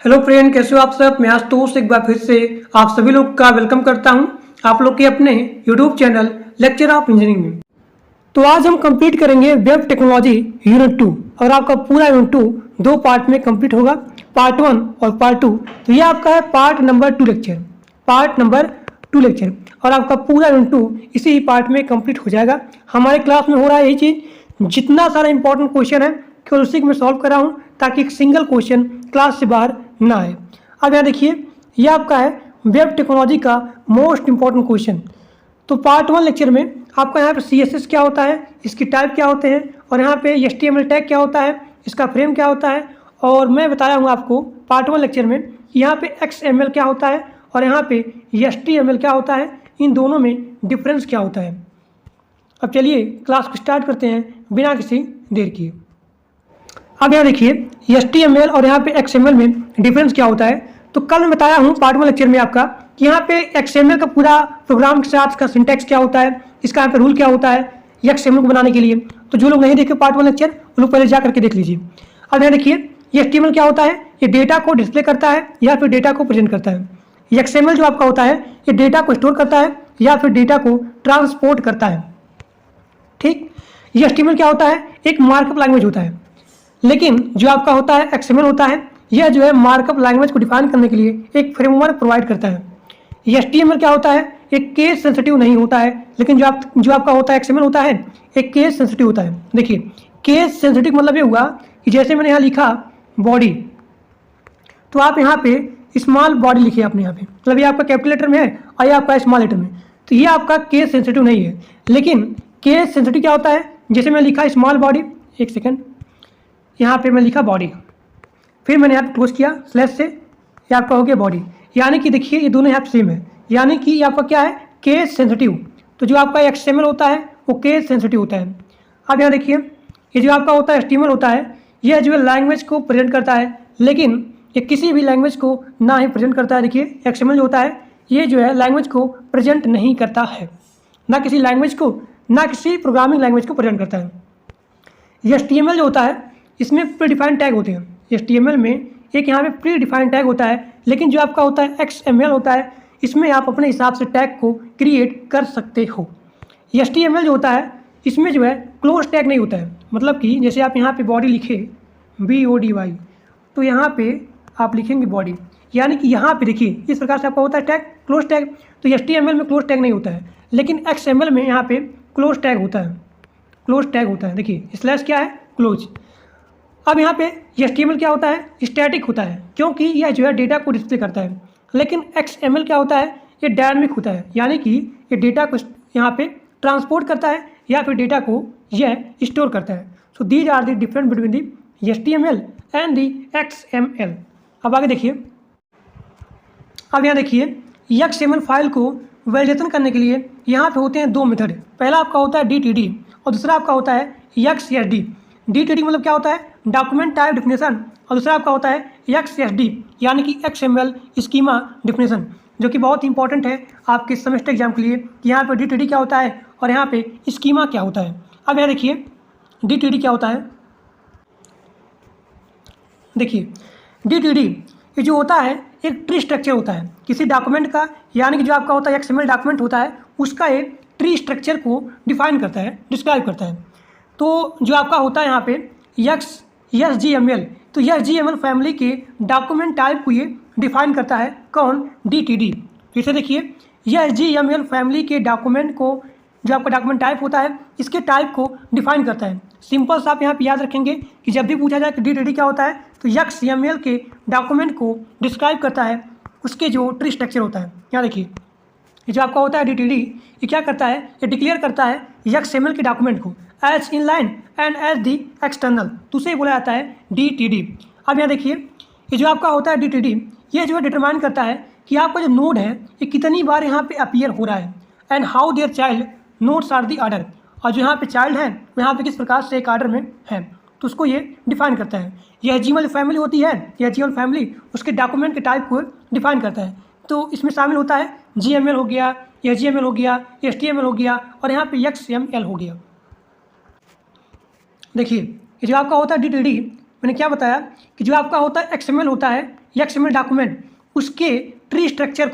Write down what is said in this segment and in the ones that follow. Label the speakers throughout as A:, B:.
A: Hello friend, कैसे हो आप सब। मैं आशुतोष एक बार फिर से आप सभी लोग का वेलकम करता हूं आप लोग के अपने YouTube channel lecture of engineering में। तो आज हम कंप्लीट करेंगे वेब टेक्नोलॉजी यूनिट 2 और आपका पूरा यूनिट 2 दो पार्ट में कंप्लीट होगा, पार्ट 1 और पार्ट 2। तो ये आपका है पार्ट नंबर 2 लेक्चर और आपका पूरा यूनिट 2 इसी पार्ट में कंप्लीट हो जाएगा। हमारे क्लास में हो रहा है यही चीज़, जितना सारा इंपॉर्टेंट क्वेश्चन है केवल उसी को मैं सॉल्व कर रहा हूँ ताकि एक सिंगल क्वेश्चन क्लास से बाहर ना आए। अब यहाँ देखिए, ये आपका है वेब टेक्नोलॉजी का मोस्ट इंपॉर्टेंट क्वेश्चन। तो पार्ट 1 लेक्चर में आपका यहाँ पे CSS क्या होता है, इसकी टाइप क्या होते हैं, और यहाँ पे HTML टैग क्या होता है, इसका फ्रेम क्या होता है, और मैं बताया हूँ आपको पार्ट 1 लेक्चर में यहाँ पे XML क्या होता है और यहाँ पे HTML क्या होता है, इन दोनों में डिफरेंस क्या होता है। अब चलिए क्लास को स्टार्ट करते हैं बिना किसी देर किए। अब यहाँ देखिए, HTML और यहाँ पे XML में डिफरेंस क्या होता है। तो कल मैं बताया हूँ पार्ट 1 लेक्चर में आपका कि यहाँ पे XML का पूरा प्रोग्राम के साथ इसका सिंटैक्स क्या होता है, इसका यहाँ पे रूल क्या होता है XML को बनाने के लिए। तो जो लोग नहीं देखे पार्ट 1 लेक्चर, वो लोग पहले जा करके देख लीजिए। अब यहाँ देखिए, HTML क्या होता है, ये डेटा को डिस्प्ले करता है या फिर डेटा को प्रेजेंट करता है। XML जो आपका होता है, ये डेटा को स्टोर करता है या फिर डेटा को ट्रांसपोर्ट करता है। ठीक, HTML क्या होता है, एक मार्कअप लैंग्वेज होता है। लेकिन जो आपका होता है XML होता है, यह जो है मार्कअप लैंग्वेज को डिफाइन करने के लिए एक फ्रेमवर्क प्रोवाइड करता है। HTML क्या होता है, एक केस सेंसिटिव नहीं होता है, लेकिन जो आपका होता है XML होता है, एक केस सेंसिटिव होता है। देखिए, केस सेंसिटिव मतलब ये हुआ कि जैसे मैंने यहाँ लिखा बॉडी, तो आप यहाँ पे स्मॉल बॉडी लिखिए अपने यहाँ पे, मतलब ये आपका कैपिटल लेटर में है और ये आपका स्मॉल लेटर में, तो ये आपका केस सेंसिटिव नहीं है। लेकिन केस सेंसिटिव क्या होता है, जैसे मैं लिखा स्मॉल बॉडी, एक सेकेंड, यहाँ पे मैं लिखा बॉडी, फिर मैंने यहाँ पे क्लोज किया स्लैश से, ये आपका हो गया बॉडी। यानी कि देखिए ये दोनों यहाँ पे सेम है, यानी कि ये आपका क्या है, केस सेंसिटिव। तो जो आपका XML होता है वो केस सेंसिटिव होता है। अब यहाँ देखिए, ये जो आपका होता है HTML होता है, यह जो है लैंग्वेज को प्रेजेंट करता है, लेकिन ये किसी भी लैंग्वेज को ना ही प्रेजेंट करता है। देखिए XML जो होता है, ये जो है लैंग्वेज को प्रेजेंट नहीं करता है, ना किसी लैंग्वेज को, ना किसी प्रोग्रामिंग लैंग्वेज को प्रेजेंट करता है। HTML जो होता है, इसमें प्री डिफाइंड टैग होते हैं। HTML में एक यहाँ पे प्री डिफाइंड टैग होता है, लेकिन जो आपका होता है XML होता है, इसमें आप अपने हिसाब से टैग को क्रिएट कर सकते हो। HTML जो होता है, इसमें जो है क्लोज टैग नहीं होता है, मतलब कि जैसे आप यहाँ पे बॉडी लिखे BODY, तो यहाँ पे आप लिखेंगे बॉडी, यानी कि यहाँ पे देखिए इस प्रकार से आपका होता है टैग, क्लोज टैग। तो HTML में क्लोज टैग नहीं होता है, लेकिन XML में यहाँ पे क्लोज टैग होता है, क्लोज टैग होता है। देखिए स्लैश क्या है, क्लोज। अब यहाँ पे HTML क्या होता है, स्टैटिक होता है, क्योंकि यह जो है डेटा को डिस्प्ले करता है। लेकिन XML क्या होता है, ये डायनामिक होता है, यानी कि ये डेटा को यहाँ पे ट्रांसपोर्ट करता है या फिर डेटा को यह स्टोर करता है। So these are the difference between the HTML and the XML। अब आगे देखिए, अब यहाँ देखिए, XML फाइल को वैलिडेशन करने के लिए यहाँ पे होते हैं दो मेथड। पहला आपका होता है DTD और दूसरा आपका होता है XSD। DTD मतलब क्या होता है, डॉक्यूमेंट टाइप डिफिनेशन, और दूसरा आपका होता है XSD यानी कि XML स्कीमा डिफिनेशन, जो कि बहुत इंपॉर्टेंट है आपके सेमेस्टर एग्जाम के लिए। यहाँ पे DTD क्या होता है और यहाँ पे स्कीमा क्या होता है। अब यहाँ देखिए DTD क्या होता है। देखिए DTD ये जो होता है एक ट्री स्ट्रक्चर होता है किसी डॉक्यूमेंट का, यानी कि जो आपका होता है XML डॉक्यूमेंट होता है, उसका एक ट्री स्ट्रक्चर को डिफाइन करता है, डिस्क्राइब करता है। तो जो आपका होता है यहाँ पे SGML, तो SGML फैमिली के डॉक्यूमेंट टाइप को ये डिफाइन करता है, कौन, DTD। जैसे देखिए SGML फैमिली के डॉक्यूमेंट को, जो आपका डॉक्यूमेंट टाइप होता है, इसके टाइप को डिफाइन करता है। सिंपल सा आप यहाँ पे याद रखेंगे कि जब भी पूछा जाए कि DTD क्या होता है, तो XML के डॉक्यूमेंट को डिस्क्राइब करता है, उसके जो ट्री स्ट्रक्चर होता है। यहाँ देखिए, ये जो आपका होता है DTD, ये क्या करता है, ये डिक्लेयर करता है XML के डॉक्यूमेंट को as inline and as the external, तो उसे बोला जाता है DTD। अब यहाँ देखिए, ये जो आपका होता है DTD, ये जो है डिटरमाइन करता है कि आपका जो नोड है ये कितनी बार यहाँ पे अपीयर हो रहा है, and how their child nodes are the order, और जो यहाँ पे चाइल्ड है वो यहाँ पे किस प्रकार से एक ऑर्डर में है, तो उसको ये डिफाइन करता है। ये HTML फैमिली होती है, ये HTML फैमिली उसके डॉक्यूमेंट के टाइप को डिफाइन करता है। तो इसमें शामिल होता है GML हो गया, HTML हो गया, HTML हो गया, और यहाँ पे XML हो गया। देखिए ये जो आपका होता है DTD, मैंने क्या बताया कि जो आपका होता है XML होता है, XML डॉक्यूमेंट, उसके ट्री स्ट्रक्चर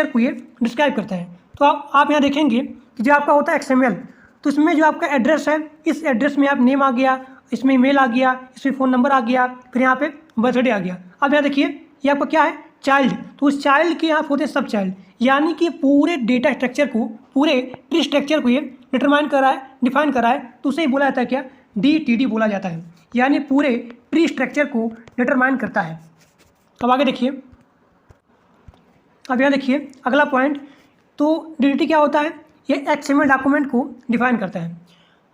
A: को ये डिस्क्राइब करता है। तो आप यहाँ देखेंगे कि जो आपका होता है XML, तो इसमें जो आपका एड्रेस है, इस एड्रेस में आप नेम आ गया, इसमें ईमेल आ गया, इसमें फ़ोन नंबर आ गया, फिर यहाँ पे बर्थडे आ गया। अब यहाँ देखिए ये आपका क्या है, चाइल्ड, तो उस चाइल्ड के यहाँ होते हैं सब चाइल्ड, यानी कि पूरे डेटा स्ट्रक्चर को, पूरे ट्री स्ट्रक्चर को ये डिटरमाइन करा है, डिफाइन करा है, तो उसे ही बोला जाता है क्या, DTD बोला जाता है, यानी पूरे ट्री स्ट्रक्चर को डिटरमाइन करता है। अब आगे देखिए, अब यहाँ देखिए अगला पॉइंट, तो DTD क्या होता है, ये XML डॉक्यूमेंट को डिफाइन करता है।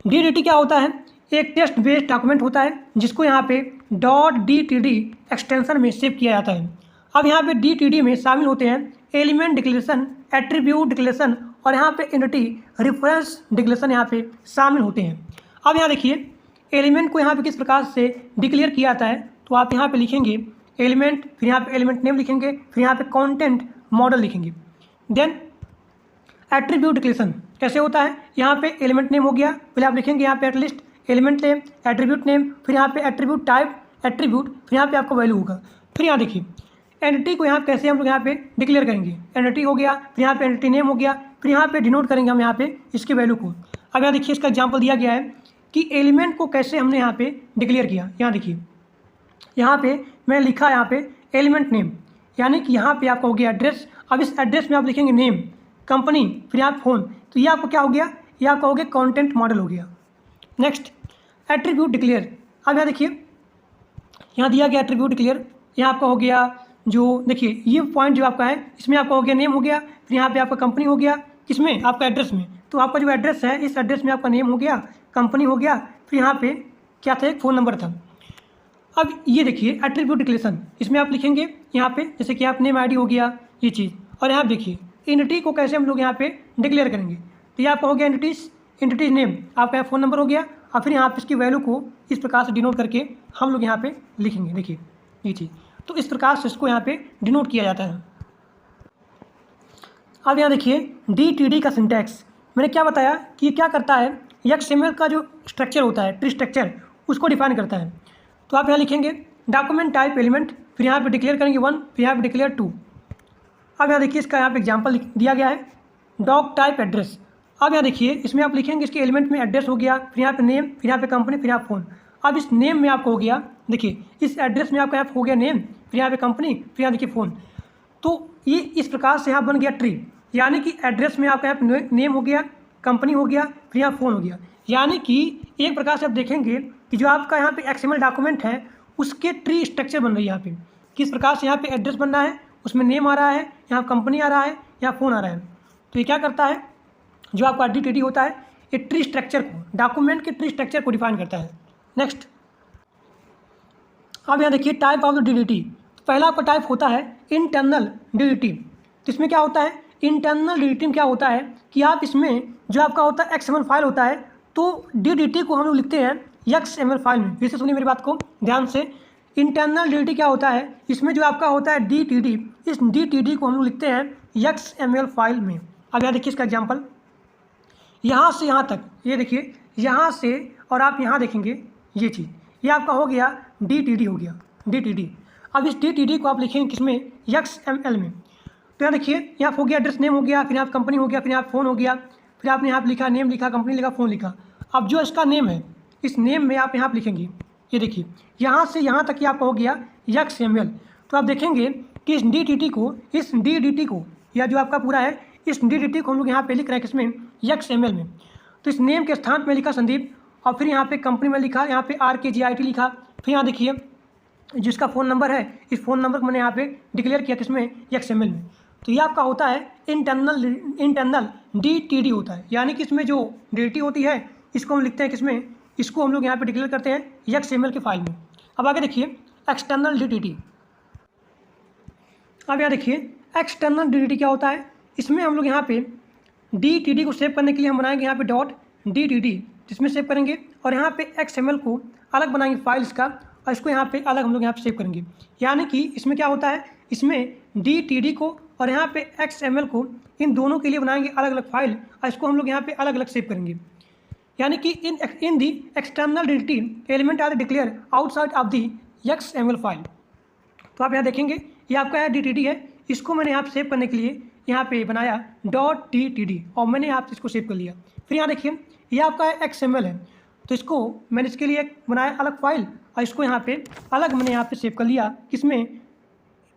A: DTD क्या होता है, एक टेक्स्ट बेस्ड डॉक्यूमेंट होता है जिसको यहाँ पे .dtd एक्सटेंशन में सेव किया जाता है। अब यहाँ पे DTD में शामिल होते हैं एलिमेंट डिक्लेरेशन, एट्रीब्यूट डिक्लेरेशन और यहाँ पे एंटिटी रेफरेंस डिक्लेरेशन यहाँ पे शामिल होते हैं। अब यहाँ देखिए एलिमेंट को यहाँ पे किस प्रकार से डिक्लेयर किया जाता है, तो आप यहाँ पे लिखेंगे एलिमेंट, फिर यहाँ पे एलिमेंट नेम लिखेंगे, फिर यहाँ पे कंटेंट मॉडल लिखेंगे। देन एट्रीब्यूट डिक्लेरेशन कैसे होता है, यहाँ पे एलिमेंट नेम हो गया, पहले आप लिखेंगे यहाँ पे at least element name, attribute name, फिर यहाँ पे एट्रीब्यूट टाइप, एट्रीब्यूट, फिर यहाँ पे आपका वैल्यू होगा। फिर यहाँ देखिए एंटिटी को यहाँ कैसे हम लोग यहाँ पे डिक्लेयर करेंगे, एंटिटी हो गया, फिर यहाँ पे एंटिटी नेम हो गया, फिर यहाँ पे डिनोट करेंगे हम यहाँ पे इसके वैल्यू को। अब यहाँ देखिए इसका एग्जाम्पल दिया गया है कि एलिमेंट को कैसे हमने यहाँ पे डिक्लेयर किया। यहाँ देखिए यहाँ पे मैं लिखा यहाँ पे एलिमेंट नेम, यानी कि यहाँ पे आपका हो गया एड्रेस। अब इस एड्रेस में आप लिखेंगे नेम, कंपनी, फिर यहाँ फोन, तो ये आपका क्या हो गया, ये आपका हो गया कॉन्टेंट मॉडल हो गया। नेक्स्ट एट्रीब्यूट डिक्लेयर, अब यहाँ देखिए यहाँ दिया गया एट्रीब्यूट डिक्लेयर, यहाँ आपका हो गया जो देखिए ये पॉइंट जो आपका है, इसमें आपका हो गया नेम हो गया, फिर यहाँ पे आपका कंपनी हो गया, किसमें, आपका एड्रेस में, तो आपका जो एड्रेस है इस एड्रेस में आपका नेम हो गया, कंपनी हो गया, फिर यहाँ पे क्या था, एक फ़ोन नंबर था। अब ये देखिए एट्रीब्यूट डिक्लेरेशन, इसमें आप लिखेंगे यहाँ पे जैसे कि आप नेम ID हो गया ये चीज़, और यहाँ देखिए एंटिटी को कैसे हम लोग यहाँ पे डिक्लेयर करेंगे, तो ये आपका हो गया एंटिटीज नेम, आपका फ़ोन नंबर हो गया, और फिर यहाँ पे इसकी वैल्यू को इस प्रकार से डिनोट करके हम लोग यहाँ पे लिखेंगे। देखिए ये चीज़, तो इस प्रकार से इसको यहाँ पे डिनोट किया जाता है। अब यहाँ देखिए DTD का सिंटैक्स, मैंने क्या बताया कि क्या करता है, XML का जो स्ट्रक्चर होता है, ट्री स्ट्रक्चर, उसको डिफाइन करता है। तो आप यहाँ लिखेंगे डॉक्यूमेंट टाइप एलिमेंट, फिर यहाँ पे डिक्लेयर करेंगे 1, फिर यहाँ पे डिक्लेयर 2। अब यहाँ देखिए इसका यहाँ पे एग्जाम्पल दिया गया है डॉक टाइप एड्रेस। अब यहाँ देखिए इसमें आप लिखेंगे इसके एलिमेंट में एड्रेस हो गया, फिर यहाँ पे नेम, फिर यहाँ पे कंपनी, फिर यहाँ फ़ोन। अब इस नेम में आपको हो गया, देखिए इस एड्रेस में आपका यहाँ हो गया नेम, फिर यहाँ पे कंपनी, फिर यहाँ देखिए फ़ोन। तो ये इस प्रकार से यहाँ बन गया ट्री, यानी कि एड्रेस में आपका यहाँ नेम हो गया, कंपनी हो गया, फिर यहाँ फ़ोन हो गया। यानी कि एक प्रकार से आप देखेंगे कि जो आपका यहाँ पे XML डॉक्यूमेंट है उसके ट्री स्ट्रक्चर बन रही है यहाँ पे, किस प्रकार से यहाँ पे एड्रेस बन रहा है, उसमें नेम आ रहा है, यहाँ कंपनी आ रहा है, यहाँ फ़ोन आ रहा है। तो ये क्या करता है, जो आपका DTD होता है ये ट्री स्ट्रक्चर को, डॉक्यूमेंट के ट्री स्ट्रक्चर को डिफाइन करता है। नेक्स्ट अब यहाँ देखिए टाइप ऑफ द DTD, पहला आपका टाइप होता है इंटरनल DTD। तो इसमें क्या होता है, इंटरनल DTD में क्या होता है कि आप इसमें जो आपका होता है XML फाइल होता है, तो DTD को हम लोग लिखते हैं XML फाइल में। फिर से सुनिए मेरी बात को ध्यान से, इंटरनल DTD क्या होता है, इसमें जो आपका होता है DTD, इस DTD को हम लोग लिखते हैं XML फाइल में। अब यहाँ देखिए इसका एग्जाम्पल, यहाँ से यहाँ तक, ये देखिए यहाँ से और आप यहाँ देखेंगे ये चीज़, ये आपका हो गया DTD हो गया DTD। अब इस DTD को आप लिखेंगे किसमें, XML में। तो यहाँ देखिए यहाँ हो गया एड्रेस नेम हो गया, फिर यहाँ कंपनी हो गया, फिर यहाँ फ़ोन हो गया, फिर आपने यहाँ लिखा नेम लिखा, कंपनी लिखा, फ़ोन लिखा। अब जो इसका नेम है, इस नेम में आप यहाँ लिखेंगे, ये देखिए यहाँ से यहाँ तक ये आपका हो गया XML। तो आप देखेंगे कि इस DTD को या जो आपका पूरा है इस DTD को हम लोग यहाँ पे लिख रहे हैं किसमें, XML में। तो इस नेम के स्थान पे लिखा संदीप, और फिर यहाँ पे कंपनी में लिखा, यहाँ पे RKGIT लिखा, फिर यहाँ देखिए जिसका फ़ोन नंबर है, इस फ़ोन नंबर को मैंने यहाँ पे डिक्लेयर किया किसमें, XML में। तो ये आपका होता है इंटरनल DTD होता है, यानी कि इसमें जो DTD होती है इसको हम लिखते हैं किसमें, इसको हम लोग यहाँ पे डिक्लेयर करते हैं XML के फाइल में। अब आगे देखिए एक्सटर्नल DTD। अब यहाँ देखिए एक्सटर्नल DTD क्या होता है, इसमें हम लोग यहाँ पे DTD को सेव करने के लिए हम बनाएंगे यहाँ पे .DTD, जिसमें सेव करेंगे, और यहाँ पे XML को अलग बनाएंगे फाइल्स का, और इसको यहाँ पे अलग हम लोग यहाँ पे सेव करेंगे। यानी कि इसमें क्या होता है, इसमें DTD को और यहाँ पे XML को, इन दोनों के लिए बनाएंगे अलग अलग फाइल, और इसको हम लोग यहाँ पे अलग अलग सेव करेंगे। यानी कि in the external DTD element are declare outside of the XML file. तो आप यहाँ देखेंगे ये आपका DTD है, इसको मैंने यहाँ सेव करने के लिए यहाँ पे बनाया .DTD और मैंने यहाँ पे इसको सेव कर लिया। फिर यहाँ देखिए ये आपका XML है, तो इसको मैंने इसके लिए बनाया अलग फाइल और इसको यहाँ पे अलग मैंने यहाँ पे सेव कर लिया, किसमें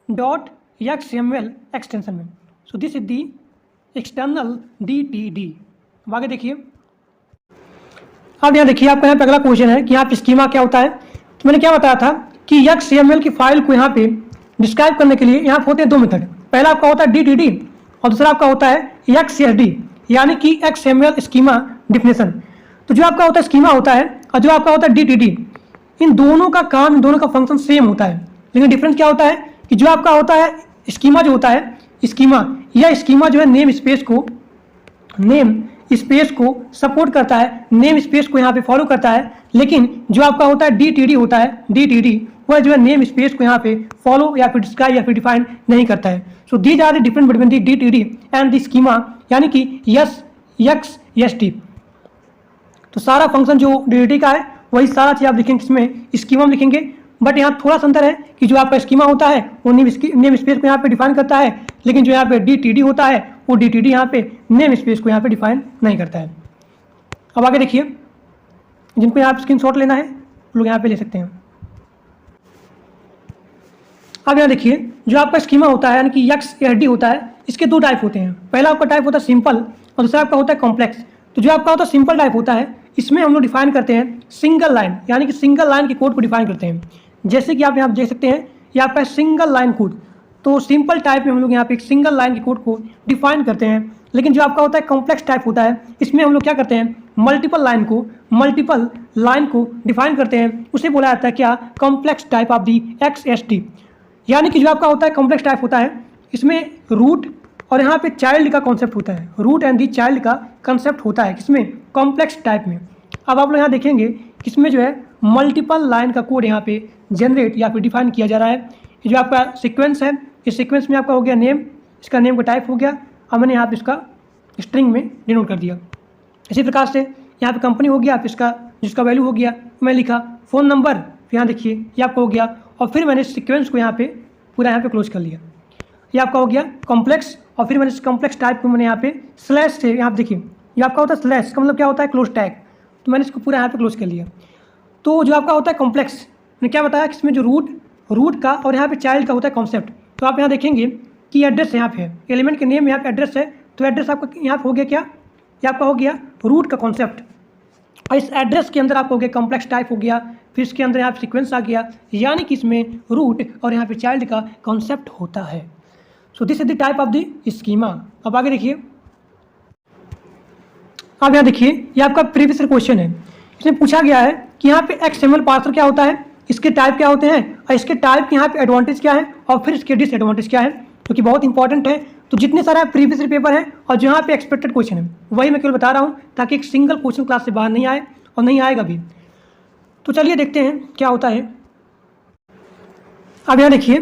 A: .XML एक्सटेंशन में। So this is the external DTD। अब आगे देखिए, अब यहाँ देखिए आपका यहाँ पे अगला क्वेश्चन है कि यहाँ पे स्कीमा क्या होता है। तो मैंने क्या बताया था कि XML की फाइल को यहाँ पे डिस्क्राइब करने के लिए यहाँ पे होते हैं दो मेथड। पहला आपका होता है DTD और दूसरा आपका होता है XSD, यानी कि XML स्कीमा डिफिनेशन। तो जो आपका होता है स्कीमा होता है और जो आपका होता है DTD, इन दोनों का काम, इन दोनों का फंक्शन सेम होता है, लेकिन डिफरेंस क्या होता है कि जो आपका होता है स्कीमा जो होता है, स्कीमा जो है नेम स्पेस को सपोर्ट करता है, नेम स्पेस को यहाँ पे फॉलो करता है। लेकिन जो आपका होता है DTD होता है, DTD वह जो है नेम स्पेस को यहाँ पे फॉलो या फिर डिस्क्राइब या फिर डिफाइन नहीं करता है। So these are the difference between the DTD and the schema, यानी कि XSD। तो सारा फंक्शन जो DTD का है वही सारा चीज़ आप लिखेंगे, इसमें स्कीमा में लिखेंगे, बट यहाँ थोड़ा सा अंतर है कि जो आपका स्कीमा होता है वो नेम स्पेस को यहाँ पे डिफाइन करता है, लेकिन जो यहाँ पे DTD होता है वो DTD यहाँ पे नेम स्पेस को यहाँ पे डिफाइन नहीं करता है। अब आगे देखिए, जिनको यहाँ पे स्क्रीनशॉट लेना है वो लोग यहाँ पे ले सकते हैं। अब यहाँ देखिए जो आपका स्कीमा होता है यानी कि XSD होता है, इसके दो टाइप होते हैं। पहला आपका टाइप होता है सिंपल और दूसरा आपका होता है कॉम्प्लेक्स। तो जो आपका होता है सिंपल टाइप होता है, इसमें हम लोग डिफाइन करते हैं सिंगल लाइन, यानी कि सिंगल लाइन के कोड को डिफाइन करते हैं। जैसे कि आप यहाँ देख सकते हैं ये आपका सिंगल लाइन कोड। तो सिंपल टाइप में हम लोग यहाँ पे एक सिंगल लाइन के कोड को डिफाइन करते हैं। लेकिन जो आपका होता है कॉम्प्लेक्स टाइप होता है, इसमें हम लोग क्या करते हैं मल्टीपल लाइन को डिफाइन करते हैं। उसे बोला जाता है क्या, complex type of the XSD। यानी कि जो आपका होता है कॉम्प्लेक्स टाइप होता है, इसमें रूट और यहाँ पे चाइल्ड का कॉन्सेप्ट होता है, रूट एंड दी चाइल्ड का कंसेप्ट होता है, किसमें कॉम्प्लेक्स टाइप में। अब आप लोग यहाँ देखेंगे इसमें जो है मल्टीपल लाइन का कोड यहाँ पे जनरेट या फिर डिफाइन किया जा रहा है। ये जो आपका सीक्वेंस है, इस सीक्वेंस में आपका हो गया नेम, इसका नेम का टाइप हो गया, अब मैंने यहाँ पे इसका स्ट्रिंग में डिनोट कर दिया। इसी प्रकार से यहाँ पे कंपनी हो गया, आप इसका जिसका वैल्यू हो गया मैं लिखा, फ़ोन नंबर, फिर यहाँ देखिए ये आपका हो गया, और फिर मैंने सीक्वेंस को यहाँ पे पूरा यहाँ पे क्लोज कर लिया। ये आपका हो गया कॉम्प्लेक्स, और फिर मैंने इस कॉम्प्लेक्स टाइप को मैंने यहाँ पे स्लैश से, यहाँ पे देखिए ये आपका होता है स्लैश का मतलब क्या होता है क्लोज टैग, तो मैंने इसको पूरा यहाँ पे क्लोज कर लिया। तो जो आपका होता है कॉम्प्लेक्स, मैंने क्या बताया कि इसमें जो रूट का और यहाँ पे चाइल्ड का होता है कॉन्सेप्ट। तो आप यहाँ देखेंगे कि एड्रेस यहाँ पे है, एलिमेंट के नेम यहाँ पे एड्रेस है, तो एड्रेस आपका यहाँ पे हो गया क्या, ये आपका हो गया रूट का कॉन्सेप्ट, और इस एड्रेस के अंदर आपका हो गया कॉम्प्लेक्स टाइप हो गया, फिर इसके अंदर यहाँ पे सीक्वेंस आ गया, यानी कि इसमें रूट और यहाँ पे चाइल्ड का कॉन्सेप्ट होता है। So this is the type of the schema. अब आगे देखिए, अब यहाँ देखिए ये आपका प्रीवियस क्वेश्चन है, इसमें पूछा गया है कि यहाँ पे XML पार्सर क्या होता है, इसके टाइप क्या होते हैं, और इसके टाइप के यहाँ पे एडवांटेज क्या है और फिर इसके डिसएडवांटेज क्या है, जो कि बहुत इंपॉर्टेंट है। तो जितने सारे प्रीवियस पेपर हैं और जो यहाँ पे एक्सपेक्टेड क्वेश्चन है वही मैं केवल बता रहा हूँ, ताकि एक सिंगल क्वेश्चन क्लास से बाहर नहीं आए और नहीं आएगा भी। तो चलिए देखते हैं क्या होता है। अब यहाँ देखिए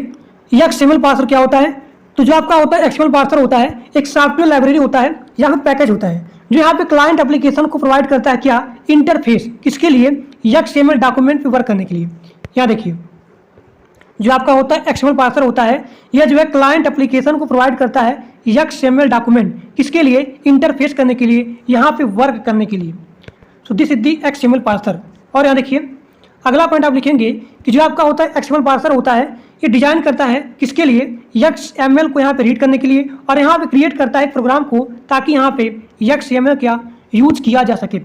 A: ये XML पार्सर क्या होता है। तो जो आपका होता है XML पार्सर होता है एक सॉफ्टवेयर लाइब्रेरी होता है या फिर पैकेज होता है, जो यहाँ पे क्लाइंट एप्लीकेशन को प्रोवाइड करता है क्या, इंटरफेस, किसके लिए, XML डॉक्यूमेंट पे वर्क करने के लिए। यहाँ देखिए जो आपका होता है XML पार्सर होता है, यह जो है क्लाइंट एप्लीकेशन को प्रोवाइड करता है XML डॉक्यूमेंट, किसके लिए, इंटरफेस करने के लिए, यहाँ पे वर्क करने के लिए। So this is the XML parser. और यहाँ देखिए अगला पॉइंट आप लिखेंगे कि जो आपका होता है XML पार्सर होता है, ये डिजाइन करता है किसके लिए, XML को यहाँ पे रीड करने के लिए, और यहाँ पे क्रिएट करता है एक प्रोग्राम को, ताकि यहाँ पे XML क्या यूज किया जा सके।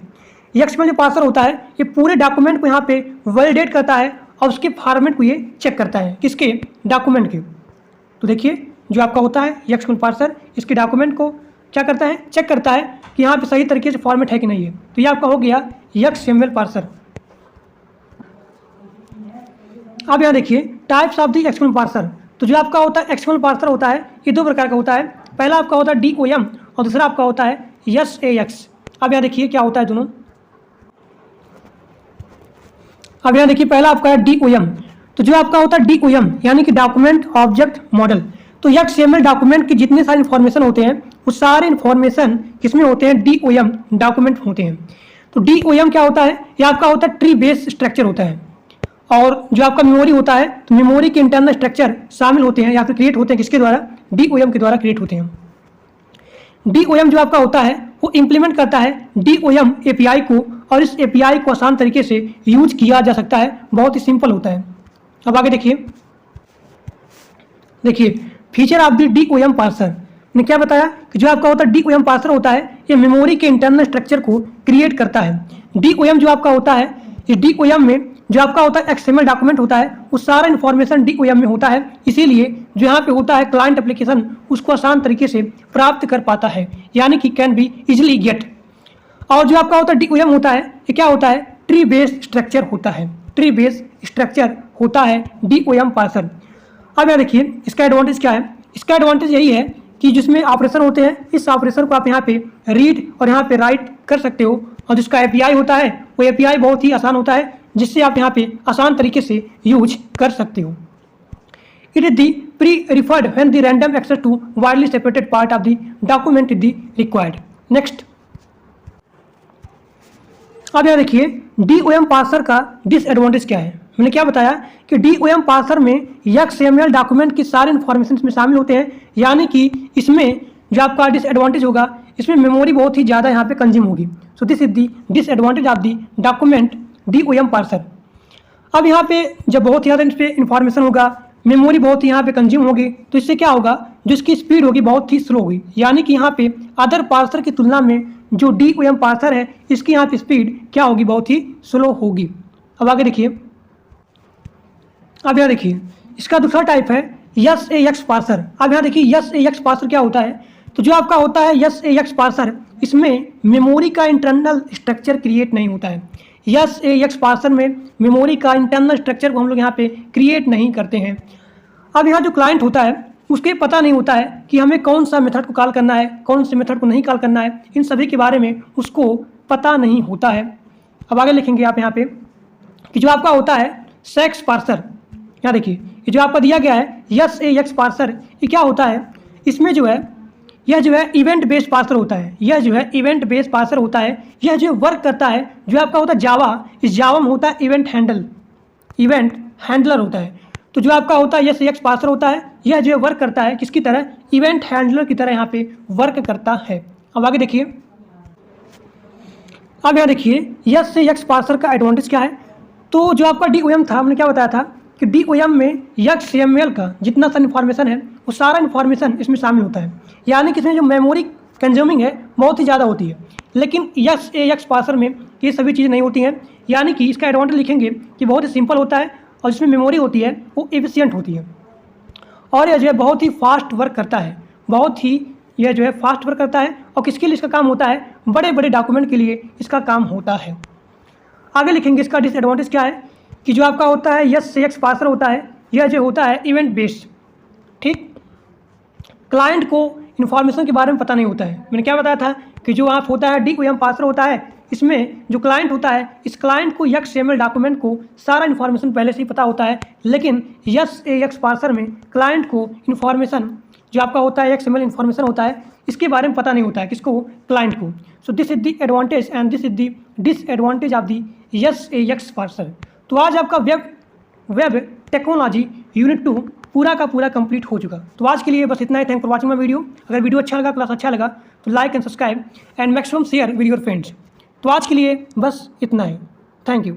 A: XML जो पार्सर होता है ये पूरे डॉक्यूमेंट को यहाँ पे वैलिडेट करता है और उसके फॉर्मेट को ये चेक करता है, किसके, डॉक्यूमेंट के। तो देखिए जो आपका होता है XML पार्सर इसके डॉक्यूमेंट को क्या करता है, चेक करता है कि यहाँ पे सही तरीके से फॉर्मेट है कि नहीं है। तो ये आपका हो गया XML पार्सर। अब यहाँ देखिए types of the XML parser. तो जो आपका होता है XML पार्सर होता है ये दो प्रकार का होता है, पहला आपका होता है DOM और दूसरा आपका होता है SAS। अब यहाँ देखिए क्या होता है दोनों। अब यहाँ देखिए पहला आपका है DOM। तो जो आपका होता है DOM यानी कि डॉक्यूमेंट ऑब्जेक्ट मॉडल। तो XML डॉक्यूमेंट के जितने सारे इन्फॉर्मेशन होते हैं वो सारे इन्फॉर्मेशन किसमें होते हैं, DOM डॉक्यूमेंट होते हैं। तो DOM क्या होता है, ये आपका होता है ट्री बेस्ड स्ट्रक्चर होता है। और जो आपका मेमोरी होता है, तो मेमोरी के इंटरनल स्ट्रक्चर शामिल होते हैं या फिर क्रिएट होते हैं किसके द्वारा, DOM के द्वारा क्रिएट होते हैं। DOM जो आपका होता है वो इम्प्लीमेंट करता है DOM API को, और इस API को आसान तरीके से यूज किया जा सकता है, बहुत ही सिंपल होता है। अब आगे देखिए feature of the DOM parser ने क्या बताया कि जो आपका होता है DOM पार्सर होता है, ये मेमोरी के इंटरनल स्ट्रक्चर को क्रिएट करता है। DOM जो आपका होता है, ये DOM में जो आपका होता है XML डॉक्यूमेंट होता है, वो सारा इन्फॉर्मेशन DOM में होता है, इसीलिए जो यहाँ पे होता है क्लाइंट एप्लीकेशन उसको आसान तरीके से प्राप्त कर पाता है, यानी कि कैन बी इजिली गेट। और जो आपका होता है DOM होता है, ये क्या होता है, ट्री बेस्ड स्ट्रक्चर होता है, ट्री बेस्ड स्ट्रक्चर होता है DOM पार्सर। अब यहाँ देखिए इसका एडवांटेज क्या है, इसका एडवांटेज यही है कि जिसमें ऑपरेशन होते हैं, इस ऑपरेशन को आप यहाँ पे रीड और यहाँ पे राइट कर सकते हो, और जिसका API होता है वो API बहुत ही आसान होता है, जिससे आप यहाँ पे आसान तरीके से यूज कर सकते हो। It is the preferred when the random access to widely separated part of the document is the required. Next, अब यहाँ देखिए DOM पार्सर का डिसएडवांटेज क्या है। मैंने क्या बताया कि DOM पार्सर में XML डॉक्यूमेंट की सारे इन्फॉर्मेशन इसमें शामिल होते हैं, यानी कि इसमें जो आपका डिसएडवांटेज होगा, इसमें मेमोरी बहुत ही ज़्यादा यहाँ पे कंज्यूम होगी। So this is the disadvantage of the document DOM parser. अब यहाँ पे जब बहुत ज़्यादा इस पर इन्फॉर्मेशन होगा, मेमोरी बहुत ही यहाँ पे कंज्यूम होगी, तो इससे क्या होगा, जो इसकी स्पीड होगी बहुत ही स्लो होगी, यानी कि यहाँ पे अदर पार्सर की तुलना में जो DOM पार्सर है इसकी यहाँ पे स्पीड क्या होगी, बहुत ही स्लो होगी। अब आगे देखिए, अब यहाँ देखिए इसका दूसरा टाइप है SAX पार्सर। अब यहाँ देखिए SAX पार्सर क्या होता है, तो जो आपका होता है SAX पार्सर, इसमें मेमोरी का इंटरनल स्ट्रक्चर क्रिएट नहीं होता है। SAX पार्सर में मेमोरी का इंटरनल स्ट्रक्चर को हम लोग यहाँ पे क्रिएट नहीं करते हैं। अब यहाँ जो क्लाइंट होता है उसके पता नहीं होता है कि हमें कौन सा मेथड को कॉल करना है, कौन से मेथड को नहीं कॉल करना है, इन सभी के बारे में उसको पता नहीं होता है। अब आगे लिखेंगे आप यहाँ पे कि जो आपका होता है SAX पार्सर, यहाँ देखिए ये जो आपका दिया गया है SAX पार्सर, ये क्या होता है, इसमें जो है यह जो है इवेंट बेस्ड पार्सर होता है, यह जो है इवेंट बेस्ड पार्सर होता है। यह जो वर्क करता है, जो आपका होता है जावा, इस जावा में होता है इवेंट हैंडलर होता है। तो जो आपका होता है SAX पार्सर होता है, यह जो वर्क करता है किसकी तरह, इवेंट हैंडलर की तरह यहाँ पे वर्क करता है। अब आगे देखिए, अब यहाँ देखिए SAX पार्सर का एडवांटेज क्या है। तो जो आपका DOM था, हमने क्या बताया था कि DOM में XML का जितना सा इन्फॉर्मेशन है वो सारा इन्फॉर्मेशन इसमें शामिल होता है, यानी कि इसमें जो मेमोरी कंज्यूमिंग है बहुत ही ज़्यादा होती है। लेकिन SAX पार्सर में ये सभी चीज़ें नहीं होती हैं, यानी कि इसका एडवांटेज लिखेंगे कि बहुत ही सिंपल होता है, और जिसमें मेमोरी होती है वो एफिशिएंट होती है, और यह जो है बहुत ही फास्ट वर्क करता है, बहुत ही यह जो है फास्ट वर्क करता है। और किसके लिए इसका काम होता है, बड़े बड़े डॉक्यूमेंट के लिए इसका काम होता है। आगे लिखेंगे इसका डिसएडवांटेज क्या है कि जो आपका होता है SAX पार्सर होता है, यह जो होता है इवेंट बेस्ड, ठीक, क्लाइंट को इन्फॉर्मेशन के बारे में पता नहीं होता है। मैंने क्या बताया था कि जो आप होता है DOM पार्सर होता है, इसमें जो क्लाइंट होता है, इस क्लाइंट को XML डॉक्यूमेंट को सारा इन्फॉर्मेशन पहले से ही पता होता है, लेकिन SAX पार्सर में क्लाइंट को इन्फॉर्मेशन जो आपका होता है XML इन्फॉर्मेशन होता है, इसके बारे में पता नहीं होता है, किसको, क्लाइंट को। So this is the advantage and this is the disadvantage of the SAX parser. तो आज आपका वेब टेक्नोलॉजी यूनिट 2 पूरा का पूरा कंप्लीट हो चुका। तो आज के लिए बस इतना ही। Thank for watching my video. अगर वीडियो अच्छा लगा, क्लास अच्छा लगा, तो like and subscribe and maximum share with your friends. तो आज के लिए बस इतना ही। Thank you.